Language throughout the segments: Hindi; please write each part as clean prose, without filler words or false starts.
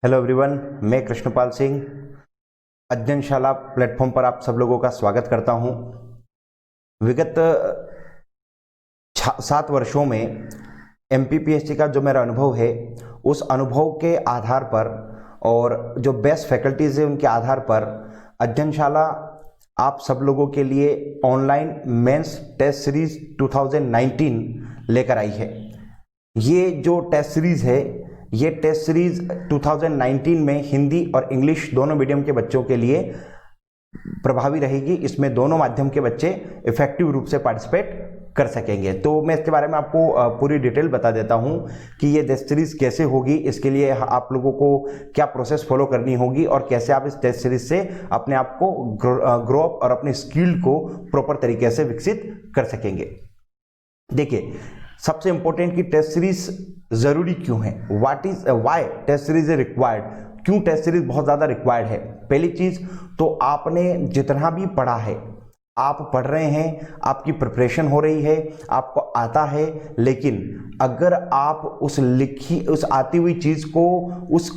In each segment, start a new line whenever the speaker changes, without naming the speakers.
हेलो एवरीवन, मैं कृष्णपाल सिंह अध्ययनशाला प्लेटफॉर्म पर आप सब लोगों का स्वागत करता हूं। विगत 7 वर्षों में एमपीपीएससी का जो मेरा अनुभव है, उस अनुभव के आधार पर और जो बेस्ट फैकल्टीज़ है उनके आधार पर अध्ययनशाला आप सब लोगों के लिए ऑनलाइन मेंस टेस्ट सीरीज 2019 लेकर आई है। ये जो टेस्ट सीरीज है, ये टेस्ट सीरीज 2019 में हिंदी और इंग्लिश दोनों मीडियम के बच्चों के लिए प्रभावी रहेगी। इसमें दोनों माध्यम के बच्चे इफेक्टिव रूप से पार्टिसिपेट कर सकेंगे। तो मैं इसके बारे में आपको पूरी डिटेल बता देता हूं कि ये टेस्ट सीरीज कैसे होगी, इसके लिए आप लोगों को क्या प्रोसेस फॉलो करनी होगी और कैसे आप इस टेस्ट सीरीज से अपने आप को ग्रो अप और अपनी स्किल को प्रॉपर तरीके से विकसित कर सकेंगे। देखिए, सबसे इंपॉर्टेंट कि टेस्ट सीरीज जरूरी क्यों है, why test series is required, क्यों टेस्ट सीरीज बहुत ज्यादा रिक्वायर्ड है। पहली चीज तो आपने जितना भी पढ़ा है, आप पढ़ रहे हैं, आपकी प्रिपरेशन हो रही है, आपको आता है, लेकिन अगर आप उस आती हुई चीज को उस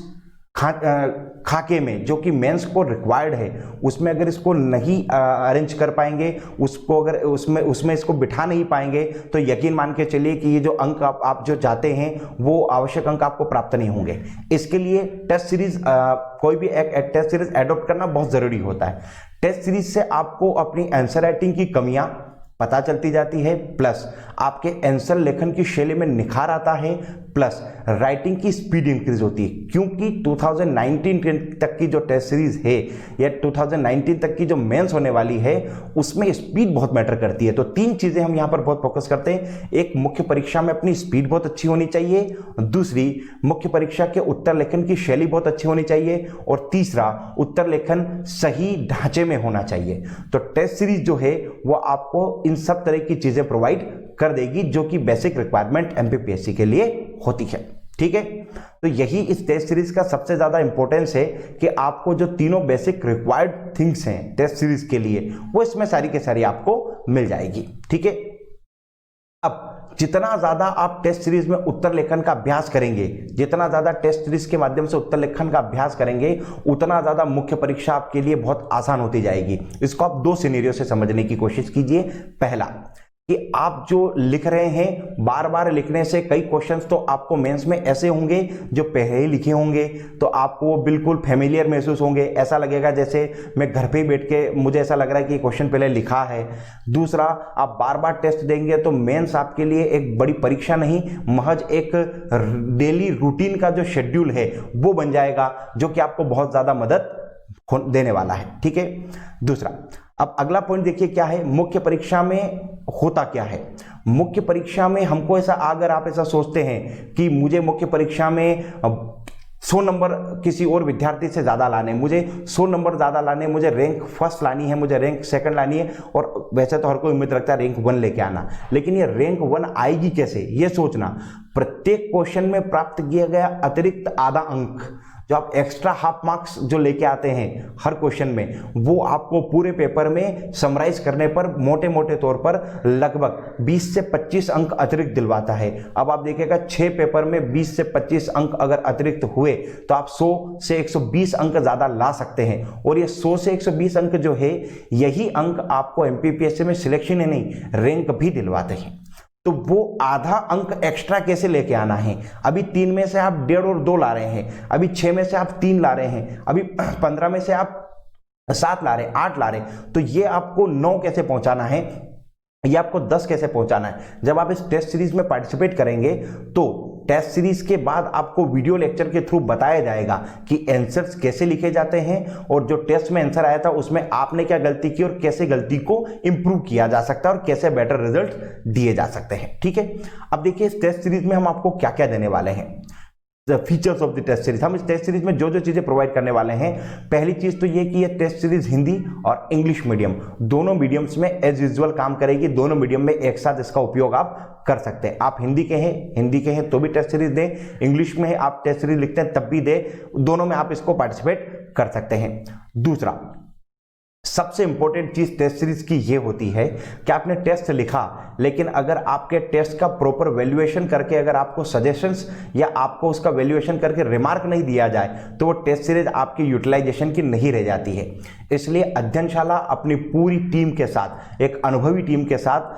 खाके में जो कि मेंस को रिक्वायर्ड है, उसमें अगर इसको नहीं अरेंज कर पाएंगे, उसको अगर उसमें इसको बिठा नहीं पाएंगे, तो यकीन मान के चलिए कि ये जो अंक आप जो चाहते हैं वो आवश्यक अंक आपको प्राप्त नहीं होंगे। इसके लिए टेस्ट सीरीज कोई भी एक टेस्ट सीरीज एडॉप्ट करना बहुत जरूरी होता है। टेस्ट सीरीज से आपको अपनी आंसर राइटिंग की कमियां पता चलती जाती है, प्लस आपके आंसर लेखन की शैली में निखार आता है, प्लस राइटिंग की स्पीड इंक्रीज होती है। क्योंकि 2019 तक की जो टेस्ट सीरीज है या 2019 तक की जो मेंस होने वाली है, उसमें स्पीड बहुत मैटर करती है। तो 3 चीजें हम यहां पर बहुत फोकस करते हैं। एक, मुख्य परीक्षा में अपनी स्पीड बहुत अच्छी होनी चाहिए। दूसरी, मुख्य परीक्षा के उत्तर लेखन की शैली बहुत अच्छी होनी चाहिए। और तीसरा, उत्तर लेखन सही ढांचे में होना चाहिए। तो टेस्ट सीरीज जो है वो आपको इन सब तरह की चीजें प्रोवाइड कर देगी, जो कि बेसिक रिक्वायरमेंट एमपीपीएससी के लिए होती है। ठीक है, तो यही इस टेस्ट सीरीज का सबसे ज्यादा इंपॉर्टेंस है कि आपको जो तीनों बेसिक रिक्वायर्ड थिंग्स हैं टेस्ट सीरीज के लिए, वो इसमें सारी के सारी आपको मिल जाएगी। ठीक है, अब जितना ज्यादा आप टेस्ट सीरीज में उत्तर लेखन का अभ्यास करेंगे, जितना ज्यादा टेस्ट सीरीज के माध्यम से उत्तर लेखन का अभ्यास करेंगे, उतना ज्यादा मुख्य परीक्षा आपके लिए बहुत आसान होती जाएगी। इसको आप 2 सिनेरियो से समझने की कोशिश कीजिए। पहला कि आप जो लिख रहे हैं, बार बार लिखने से कई क्वेश्चंस तो आपको मेंस में ऐसे होंगे जो पहले ही लिखे होंगे, तो आपको वो बिल्कुल फेमिलियर महसूस होंगे। ऐसा लगेगा जैसे मैं घर पे ही बैठ के मुझे ऐसा लग रहा है कि क्वेश्चन पहले लिखा है। दूसरा, आप बार बार टेस्ट देंगे तो मेंस आपके लिए एक बड़ी परीक्षा नहीं, महज एक डेली रूटीन का जो शेड्यूल है वो बन जाएगा, जो कि आपको बहुत ज्यादा मदद देने वाला है। ठीक है, दूसरा, अब अगला पॉइंट देखिए क्या है, मुख्य परीक्षा में होता क्या है। मुख्य परीक्षा में हमको ऐसा, अगर आप ऐसा सोचते हैं कि मुझे मुख्य परीक्षा में 100 नंबर किसी और विद्यार्थी से ज्यादा लाने, मुझे 100 नंबर ज्यादा लाने, मुझे रैंक फर्स्ट लानी है, मुझे रैंक सेकंड लानी है, और वैसे तो हर कोई उम्मीद रखता है रैंक 1 लेके आना, लेकिन ये रैंक 1 आएगी कैसे, ये सोचना। प्रत्येक क्वेश्चन में प्राप्त किया गया अतिरिक्त आधा अंक, जो आप एक्स्ट्रा हाफ मार्क्स जो लेके आते हैं हर क्वेश्चन में, वो आपको पूरे पेपर में समराइज करने पर मोटे मोटे तौर पर लगभग 20 से 25 अंक अतिरिक्त दिलवाता है। अब आप देखिएगा 6 पेपर में 20 से 25 अंक अगर अतिरिक्त हुए तो आप 100 से 120 अंक ज्यादा ला सकते हैं। और ये 100 से 120 अंक जो है, यही अंक आपको एमपीपीएससी में सिलेक्शन ही नहीं, रैंक भी दिलवाते हैं। तो वो आधा अंक एक्स्ट्रा कैसे लेके आना है। अभी 3 में से आप 1.5 और 2 ला रहे हैं, अभी 6 में से आप 3 ला रहे हैं, अभी 15 में से आप 7 ला रहे हैं, 8 ला रहे हैं, तो ये आपको 9 कैसे पहुंचाना है, ये आपको 10 कैसे पहुंचाना है। जब आप इस टेस्ट सीरीज में पार्टिसिपेट करेंगे तो टेस्ट सीरीज के बाद आपको वीडियो लेक्चर के थ्रू बताया जाएगा कि आंसर्स कैसे लिखे जाते हैं, और जो टेस्ट में आंसर आया था उसमें आपने क्या गलती की और कैसे गलती को इंप्रूव किया जा सकता है और कैसे बेटर रिजल्ट दिए जा सकते हैं। ठीक है, अब देखिए इस टेस्ट सीरीज में हम आपको क्या क्या देने वाले हैं, features of the test series. हम इस टेस्ट सीरीज में जो जो चीजें प्रोवाइड करने वाले हैं, पहली चीज तो ये कि ये टेस्ट सीरीज हिंदी और इंग्लिश मीडियम दोनों मीडियम्स में एज यूजुअल काम करेगी। दोनों मीडियम में एक साथ इसका उपयोग आप कर सकते हैं। आप हिंदी के हैं तो भी टेस्ट सीरीज दें, इंग्लिश में है आप टेस्ट सीरीज लिखते हैं तब भी दें, दोनों में आप इसको पार्टिसिपेट कर सकते हैं। दूसरा, सबसे इंपॉर्टेंट चीज टेस्ट सीरीज की ये होती है कि आपने टेस्ट लिखा, लेकिन अगर आपके टेस्ट का प्रॉपर वैल्यूएशन करके अगर आपको सजेशंस या आपको उसका वैल्यूएशन करके रिमार्क नहीं दिया जाए तो वो टेस्ट सीरीज आपकी यूटिलाइजेशन की नहीं रह जाती है। इसलिए अध्ययनशाला अपनी पूरी टीम के साथ, एक अनुभवी टीम के साथ,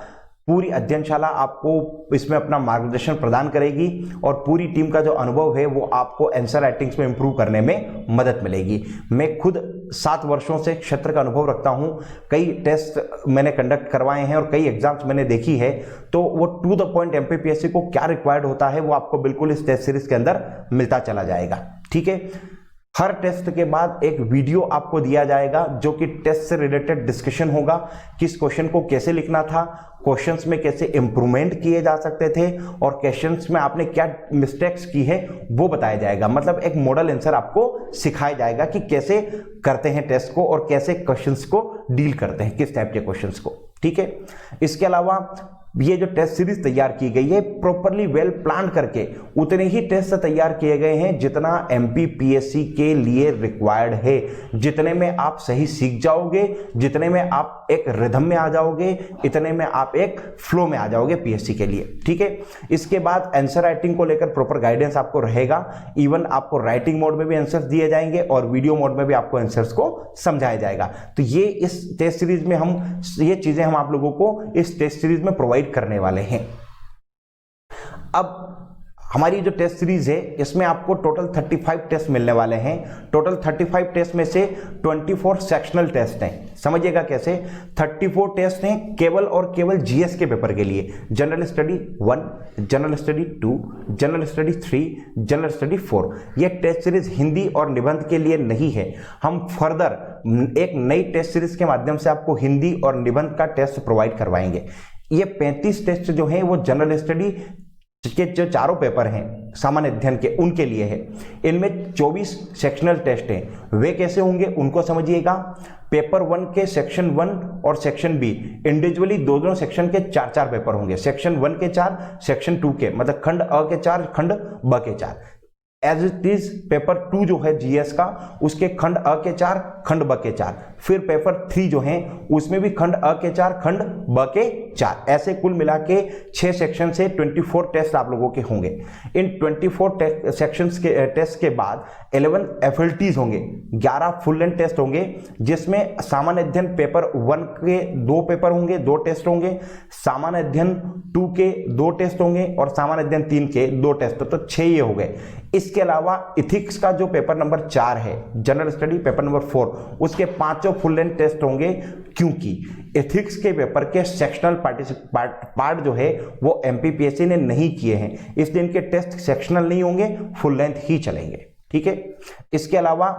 पूरी अध्ययनशाला आपको इसमें अपना मार्गदर्शन प्रदान करेगी और पूरी टीम का जो अनुभव है वो आपको आंसर राइटिंग्स में इंप्रूव करने में मदद मिलेगी। मैं खुद 7 वर्षों से क्षेत्र का अनुभव रखता हूं, कई टेस्ट मैंने कंडक्ट करवाए हैं और कई एग्जाम्स मैंने देखी है, तो वो टू द पॉइंट एमपीपीएससी को क्या रिक्वायर्ड होता है वो आपको बिल्कुल इस टेस्ट सीरीज के अंदर मिलता चला जाएगा। ठीक है, हर टेस्ट के बाद एक वीडियो आपको दिया जाएगा जो कि टेस्ट से रिलेटेड डिस्कशन होगा, किस क्वेश्चन को कैसे लिखना था, क्वेश्चंस में कैसे इंप्रूवमेंट किए जा सकते थे और क्वेश्चंस में आपने क्या मिस्टेक्स की है वो बताया जाएगा। मतलब एक मॉडल आंसर आपको सिखाया जाएगा कि कैसे करते हैं टेस्ट को और कैसे क्वेश्चंस को डील करते हैं, किस टाइप के क्वेश्चंस को। ठीक है, इसके अलावा ये जो टेस्ट सीरीज तैयार की गई है प्रॉपरली वेल प्लान करके उतने ही टेस्ट तैयार किए गए हैं जितना एमपीपीएससी के लिए रिक्वायर्ड है, जितने में आप सही सीख जाओगे, जितने में आप एक रिदम में आ जाओगे, इतने में आप एक फ्लो में आ जाओगे पीएससी के लिए। ठीक है, इसके बाद आंसर राइटिंग को लेकर प्रॉपर गाइडेंस आपको रहेगा, इवन आपको राइटिंग मोड में भी आंसर्स दिए जाएंगे और वीडियो मोड में भी आपको आंसर्स को समझाया जाएगा। तो ये इस टेस्ट सीरीज में ये चीजें हम आप लोगों को इस टेस्ट सीरीज में प्रोवाइड करने वाले हैं। अब हमारी जो टेस्ट सीरीज है इसमें आपको टोटल 35 टेस्ट मिलने वाले हैं। टोटल 35 टेस्ट में से 24 सेक्शनल टेस्ट हैं। समझिएगा कैसे, 34 टेस्ट हैं केवल और केवल जीएस के पेपर के लिए, general study 1, general study 2, general study 3, general study 4। यह टेस्ट सीरीज हिंदी और निबंध के लिए नहीं है। हम फर्दर एक नई टेस्ट सीरीज के माध्यम से आपको हिंदी और निबंध का टेस्ट प्रोवाइड करवाएंगे। ये 35 टेस्ट जो हैं वो जनरल स्टडी के जो चारों पेपर हैं सामान्य अध्ययन के उनके लिए है। इनमें 24 सेक्शनल टेस्ट हैं। वे कैसे होंगे उनको समझिएगा। पेपर 1 के सेक्शन 1 और सेक्शन बी इंडिविजुअली दोनों सेक्शन के 4-4 पेपर होंगे। सेक्शन 1 के 4, सेक्शन 2 के, मतलब खंड अ के 4, खंड ब के 4। एज इट इज पेपर 2 जो है जीएस का, उसके खंड अ के 4, खंड ब के 4। फिर पेपर 3 जो है उसमें भी खंड अ के 4, खंड ब के 4। ऐसे कुल मिला के 6 सेक्शन से 24 टेस्ट आप लोगों के होंगे। इन 24 सेक्शंस के टेस्ट के बाद 11 एफएलटीज होंगे, 11 फुल लेंथ टेस्ट होंगे, जिसमें सामान्य अध्ययन पेपर 1 के 2 पेपर होंगे, 2 टेस्ट होंगे, सामान्य अध्ययन 2 के 2 टेस्ट होंगे और सामान्य अध्ययन 3 के 2 टेस्ट, तो 6 ये हो गए। इसके अलावा इथिक्स का जो पेपर नंबर 4 है, जनरल स्टडी पेपर नंबर 4, उसके 5 फुल लेंथ टेस्ट होंगे, क्योंकि एथिक्स के पेपर के सेक्शनल पार्ट जो है वो एमपीपीएससी ने नहीं किए हैं, इसलिए इनके टेस्ट सेक्शनल नहीं होंगे, फुल लेंथ ही चलेंगे। ठीक है, इसके अलावा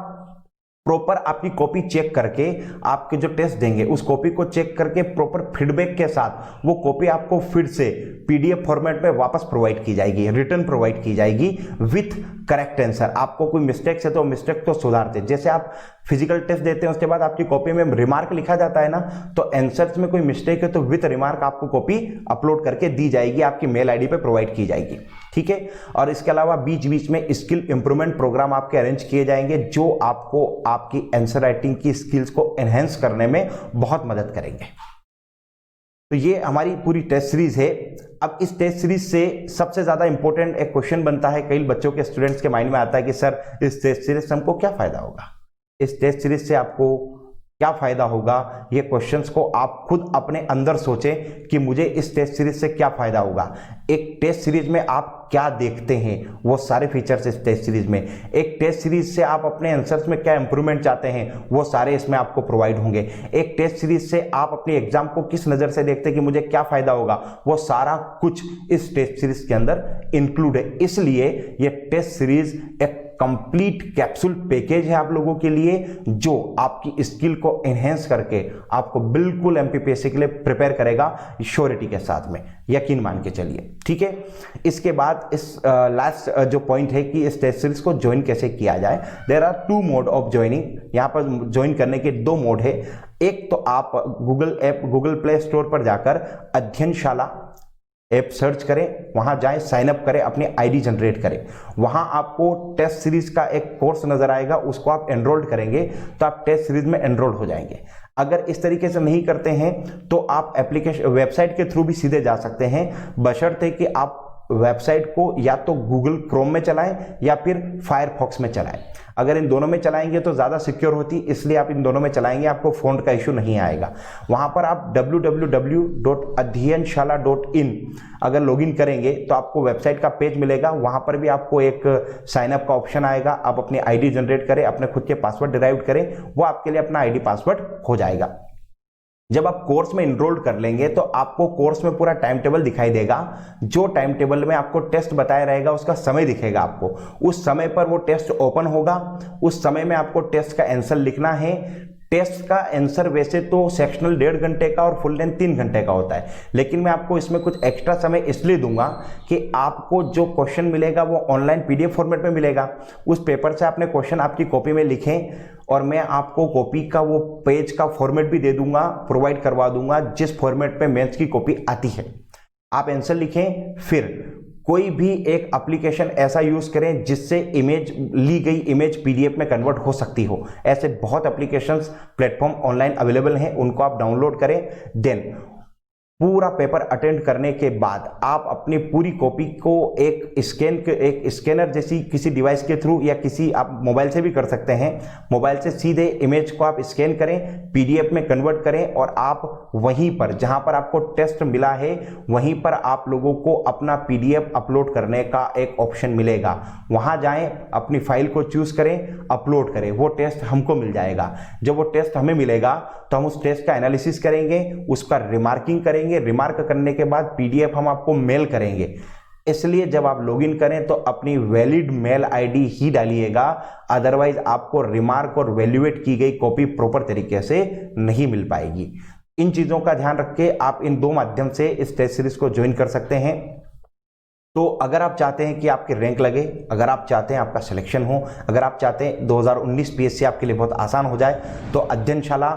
प्रॉपर आपकी कॉपी चेक करके आपके जो टेस्ट देंगे उस कॉपी को चेक करके प्रॉपर फीडबैक के साथ वो कॉपी आपको फिर से पीडीएफ फॉर्मेट में वापस प्रोवाइड की जाएगी, रिटर्न प्रोवाइड की जाएगी विथ करेक्ट आंसर। आपको कोई मिस्टेक है तो मिस्टेक को सुधारते, जैसे आप फिजिकल टेस्ट देते हैं उसके बाद आपकी कॉपी में रिमार्क लिखा जाता है ना, तो आंसर्स में कोई मिस्टेक है तो विथ रिमार्क आपको कॉपी अपलोड करके दी जाएगी, आपकी मेल आईडी पे प्रोवाइड की जाएगी। ठीक है, और इसके अलावा बीच बीच में स्किल इंप्रूवमेंट प्रोग्राम आपके अरेंज किए जाएंगे जो आपको आपकी आंसर राइटिंग की स्किल्स को एनहेंस करने में बहुत मदद करेंगे। तो ये हमारी पूरी टेस्ट सीरीज है। अब इस टेस्ट सीरीज से सबसे ज्यादा इंपॉर्टेंट एक क्वेश्चन बनता है, कई बच्चों के स्टूडेंट्स के माइंड में आता है कि सर इस टेस्ट सीरीज से हमको क्या फायदा होगा, इस टेस्ट सीरीज से आपको क्या फायदा होगा। ये क्वेश्चंस को आप खुद अपने अंदर सोचें कि मुझे इस टेस्ट सीरीज से क्या फायदा होगा। एक टेस्ट सीरीज में आप क्या देखते हैं वो सारे फीचर्स इस टेस्ट सीरीज में, एक टेस्ट सीरीज से आप अपने आंसर्स में क्या इंप्रूवमेंट चाहते हैं वो सारे इसमें आपको प्रोवाइड होंगे। एक टेस्ट सीरीज से आप अपनी एग्जाम को किस नजर से देखते हैं कि मुझे क्या फायदा होगा, वो सारा कुछ इस टेस्ट सीरीज के अंदर इंक्लूड है। इसलिए ये टेस्ट सीरीज एक कंप्लीट कैप्सूल पैकेज है आप लोगों के लिए, जो आपकी स्किल को एनहेंस करके आपको बिल्कुल एमपीपीएससी के लिए प्रिपेयर करेगा, श्योरिटी के साथ में, यकीन मान के चलिए। ठीक है, इसके बाद इस लास्ट जो पॉइंट है कि इस टेस्ट सीरीज को ज्वाइन कैसे किया जाए। There are 2 mode of joining. यहाँ पर ज्वाइन करने के 2 मोड है। एक तो आप गूगल प्ले स्टोर पर जाकर अध्ययनशाला ऐप सर्च करें, वहां जाएं, साइन अप करें, अपनी आईडी जनरेट करें। वहां आपको टेस्ट सीरीज का एक कोर्स नजर आएगा, उसको आप एनरोल्ड करेंगे तो आप टेस्ट सीरीज में एनरोल हो जाएंगे। अगर इस तरीके से नहीं करते हैं तो आप एप्लीकेशन वेबसाइट के थ्रू भी सीधे जा सकते हैं, बशर्ते कि आप वेबसाइट को या तो गूगल क्रोम में चलाएं या फिर फायरफॉक्स में चलाएं। अगर इन दोनों में चलाएंगे तो ज़्यादा सिक्योर होती, इसलिए आप इन दोनों में चलाएंगे, आपको फ़ॉन्ट का इशू नहीं आएगा। वहाँ पर आप www.adhyanshalla.in अगर लॉगिन करेंगे तो आपको वेबसाइट का पेज मिलेगा। वहाँ पर भी आपको एक साइनअप का ऑप्शन आएगा, आप अपनी आईडी जनरेट करें, अपने खुद के पासवर्ड डिराइव करें, वो आपके लिए अपना आईडी पासवर्ड हो जाएगा। जब आप कोर्स में इनरोल कर लेंगे तो आपको कोर्स में पूरा टाइम टेबल दिखाई देगा। जो टाइम टेबल में आपको टेस्ट बताया रहेगा उसका समय दिखेगा आपको, उस समय पर वो टेस्ट ओपन होगा। उस समय में आपको टेस्ट का आंसर लिखना है। टेस्ट का आंसर वैसे तो सेक्शनल 1.5 घंटे का और फुल लेंथ 3 घंटे का होता है, लेकिन मैं आपको इसमें कुछ एक्स्ट्रा समय इसलिए दूंगा कि आपको जो क्वेश्चन मिलेगा वो ऑनलाइन पीडीएफ फॉर्मेट में मिलेगा। उस पेपर से आपने क्वेश्चन आपकी कॉपी में लिखें और मैं आपको कॉपी का वो पेज का फॉर्मेट भी दे दूंगा, प्रोवाइड करवा दूंगा जिस फॉर्मेट पे मेंस की कॉपी आती है। आप आंसर लिखें, फिर कोई भी एक एप्लीकेशन ऐसा यूज करें जिससे इमेज ली गई इमेज पीडीएफ में कन्वर्ट हो सकती हो। ऐसे बहुत एप्लीकेशंस प्लेटफॉर्म ऑनलाइन अवेलेबल हैं, उनको आप डाउनलोड करें। देन पूरा पेपर अटेंड करने के बाद आप अपनी पूरी कॉपी को एक स्कैनर जैसी किसी डिवाइस के थ्रू या किसी आप मोबाइल से भी कर सकते हैं, मोबाइल से सीधे इमेज को आप स्कैन करें, पीडीएफ में कन्वर्ट करें और आप वहीं पर जहां पर आपको टेस्ट मिला है वहीं पर आप लोगों को अपना पीडीएफ अपलोड करने का एक ऑप्शन मिलेगा। वहां जाएं, अपनी फाइल को चूज करें, अपलोड करें, वो टेस्ट हमको मिल जाएगा। जब वो टेस्ट हमें मिलेगा तो हम उस टेस्ट का एनालिसिस करेंगे, उसका रिमार्किंग करेंगे, रिमार्क करने के बाद पीडीएफ हम आपको मेल करेंगे। इसलिए जब आप लॉगिन करें तो अपनी वैलिड मेल आईडी ही डालिएगा, अदरवाइज आपको रिमार्क और वैल्यूएट की गई कॉपी प्रॉपर तरीके से नहीं मिल पाएगी। इन चीजों का ध्यान रख के आप इन 2 माध्यम से इस टेस्ट सीरीज को ज्वाइन कर सकते हैं। तो अगर आप चाहते हैं कि आपके रैंक लगे, अगर आप चाहते हैं आपका सिलेक्शन हो, अगर आप चाहते हैं 2019 पीएससी आपके लिए बहुत आसान हो जाए, तो अध्ययनशाला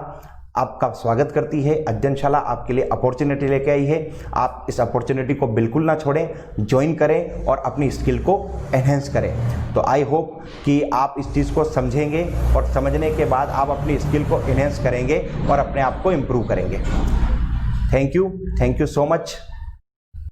आपका स्वागत करती है। अध्ययनशाला आपके लिए अपॉर्चुनिटी लेके आई है। आप इस अपॉर्चुनिटी को बिल्कुल ना छोड़ें, ज्वाइन करें और अपनी स्किल को एनहेंस करें। तो आई होप कि आप इस चीज़ को समझेंगे और समझने के बाद आप अपनी स्किल को एनहेंस करेंगे और अपने आप को इम्प्रूव करेंगे। Thank you so much.